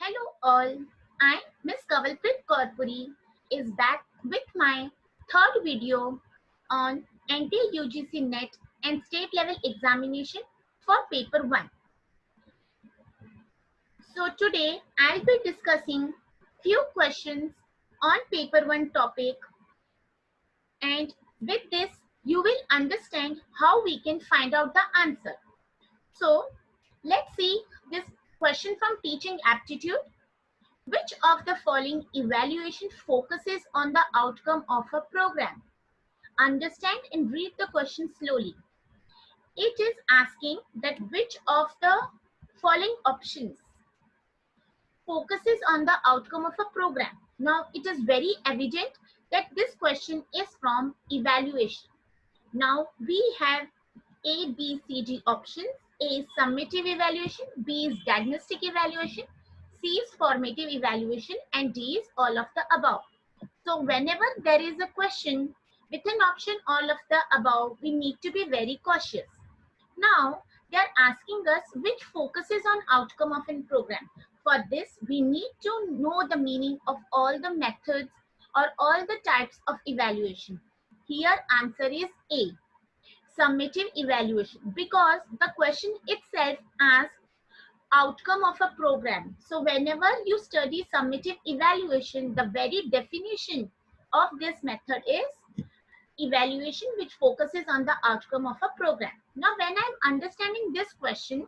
Hello all, I, Miss Kavalpreet Kaurpuri, is back with my third video on anti-UGC NET and state level examination for paper 1. So today I'll be discussing few questions on paper 1 topic, and with this you will understand how we can find out the answer. So let's see this question from teaching aptitude. Which of the following evaluation focuses on the outcome of a program? Understand and read the question slowly. It is asking that which of the following options focuses on the outcome of a program. Now, it is very evident that this question is from evaluation. Now, we have A, B, C, D options. A is summative evaluation, B is diagnostic evaluation, C is formative evaluation, and D is all of the above. So whenever there is a question with an option all of the above, we need to be very cautious. Now, they are asking us which focuses on outcome of a program. For this, we need to know the meaning of all the methods or all the types of evaluation. Here, answer is A, summative evaluation, because the question itself asks outcome of a program. So whenever you study summative evaluation, the very definition of this method is evaluation which focuses on the outcome of a program. Now when I'm understanding this question,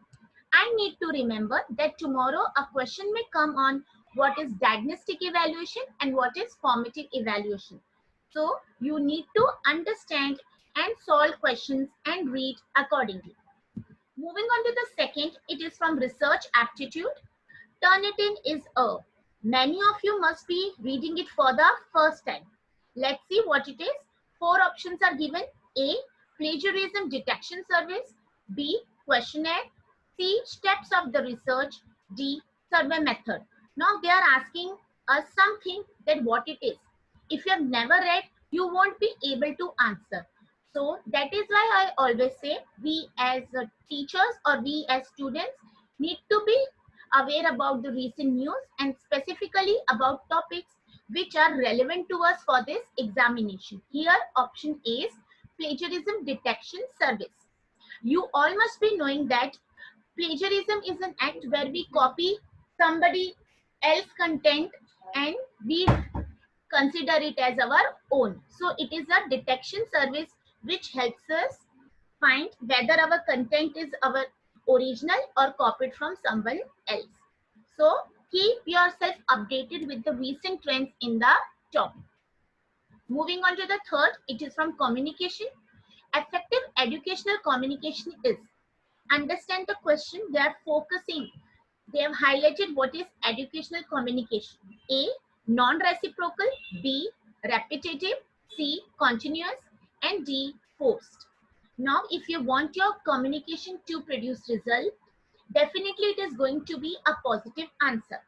I need to remember that tomorrow a question may come on what is diagnostic evaluation and what is formative evaluation. So you need to understand and solve questions and read accordingly. Moving on to the second, it is from research aptitude. Turnitin is a. Many of you must be reading it for the first time. Let's see what it is. Four options are given. A, plagiarism detection service. B, questionnaire. C, steps of the research. D, survey method. Now they are asking us something that what it is. If you have never read, you won't be able to answer. So that is why I always say we as teachers or we as students need to be aware about the recent news and specifically about topics which are relevant to us for this examination. Here option A is plagiarism detection service. You all must be knowing that plagiarism is an act where we copy somebody else's content and we consider it as our own. So it is a detection service which helps us find whether our content is our original or copied from someone else. So keep yourself updated with the recent trends in the topic. Moving on to the third, it is from communication. Effective educational communication is. Understand the question. They are focusing. They have highlighted what is educational communication. A, non-reciprocal. B, repetitive. C, continuous. And D, forced. Now, if you want your communication to produce result, definitely it is going to be a positive answer.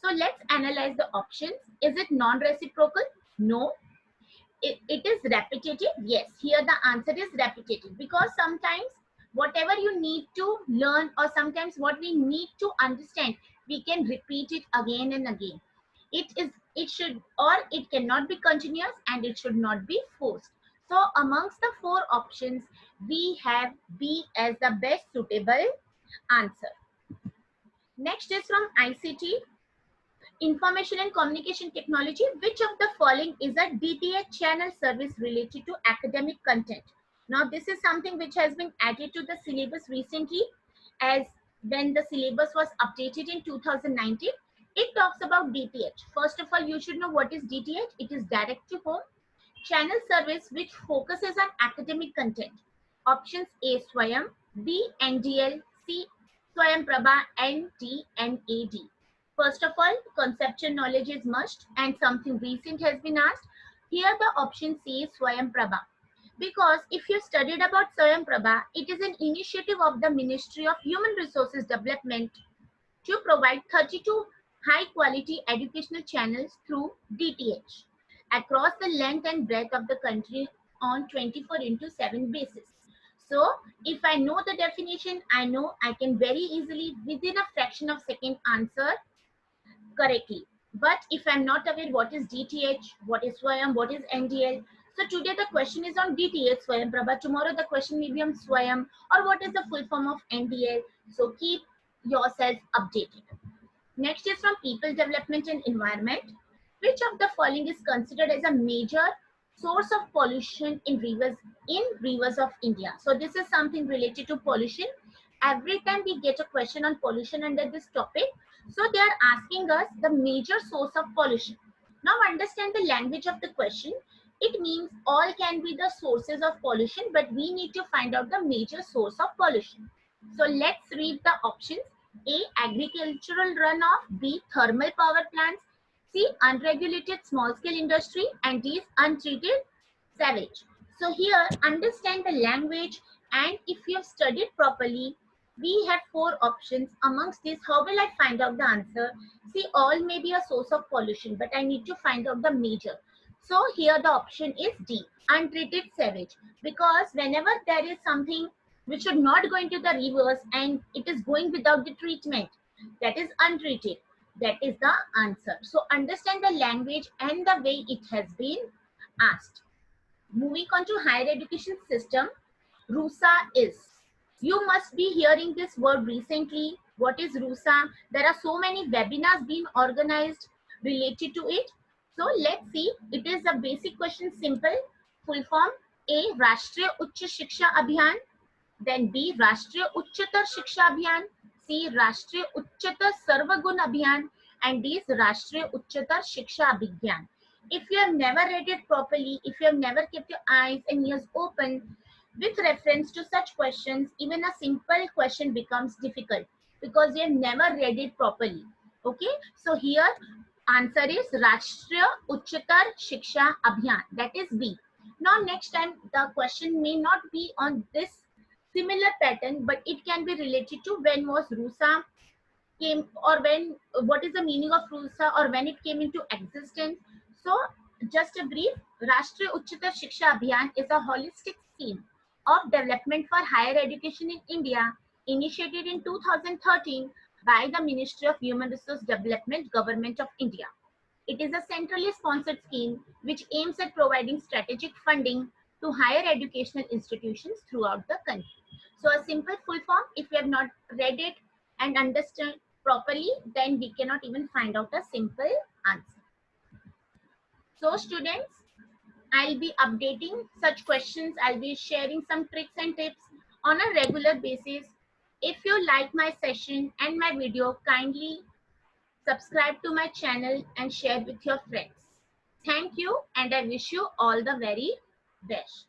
So let's analyze the options. Is it non-reciprocal? No. It is repetitive. Yes, here the answer is repetitive, because sometimes whatever you need to learn or sometimes what we need to understand, we can repeat it again and again. It should or it cannot be continuous and it should not be forced. So amongst the four options, we have B as the best suitable answer. Next is from ICT, Information and Communication Technology. Which of the following is a DTH channel service related to academic content? Now this is something which has been added to the syllabus recently, as when the syllabus was updated in 2019. It talks about DTH. First of all, you should know what is DTH. It is direct to home channel service which focuses on academic content. Options A, Swayam, B, NDL, C, Swayam Prabha, and D, NAD. First of all, conceptual knowledge is must, and something recent has been asked. Here the option C is Swayam Prabha. Because if you studied about Swayam Prabha, it is an initiative of the Ministry of Human Resources Development to provide 32 high quality educational channels through DTH across the length and breadth of the country on 24/7 basis. So if I know the definition, I know I can very easily within a fraction of second answer correctly. But if I'm not aware what is DTH, what is Swayam, what is NDL, so today the question is on DTH Swayam Prabha, tomorrow the question may be on Swayam or what is the full form of NDL. So keep yourself updated. Next is from people development and environment. Which of the following is considered as a major source of pollution in rivers of India? So this is something related to pollution. Every time we get a question on pollution under this topic, so they are asking us the major source of pollution. Now understand the language of the question. It means all can be the sources of pollution, but we need to find out the major source of pollution. So let's read the options. A. Agricultural runoff. B. Thermal power plants. C. Unregulated small scale industry. And D. Untreated sewage. So here understand the language, and if you have studied properly, we have four options. Amongst these, how will I find out the answer? See, all may be a source of pollution, but I need to find out the major. So here the option is D. Untreated sewage. Because whenever there is something which should not go into the rivers and it is going without the treatment, that is untreated. That is the answer. So understand the language and the way it has been asked. Moving on to higher education system, RUSA is. You must be hearing this word recently. What is RUSA? There are so many webinars being organized related to it. So let's see. It is a basic question, simple. Full form: A. Rashtriya Uच्च Shiksha Abhiyan. Then B. Rashtriya Uchchatar Shiksha Abhiyan. C. Rashtriya Uchchatar Sarvagun Abhiyan. And D is Rashtriya Uchchatar Shiksha Abhiyan. If you have never read it properly, if you have never kept your eyes and ears open with reference to such questions, even a simple question becomes difficult because you have never read it properly. Okay, so here answer is Rashtriya Uchchatar Shiksha Abhiyan. That is B. Now next time the question may not be on this similar pattern, but it can be related to when was RUSA came, or when, what is the meaning of RUSA, or when it came into existence. So just a brief, Rashtriya Uchchatar Shiksha Abhiyan is a holistic scheme of development for higher education in India, initiated in 2013 by the Ministry of Human Resource Development, Government of India. It is a centrally sponsored scheme which aims at providing strategic funding to higher educational institutions throughout the country. So a simple full form, if you have not read it and understand properly, then we cannot even find out a simple answer. So students, I'll be updating such questions. I'll be sharing some tricks and tips on a regular basis. If you like my session and my video, kindly subscribe to my channel and share with your friends. Thank you, and I wish you all the very best.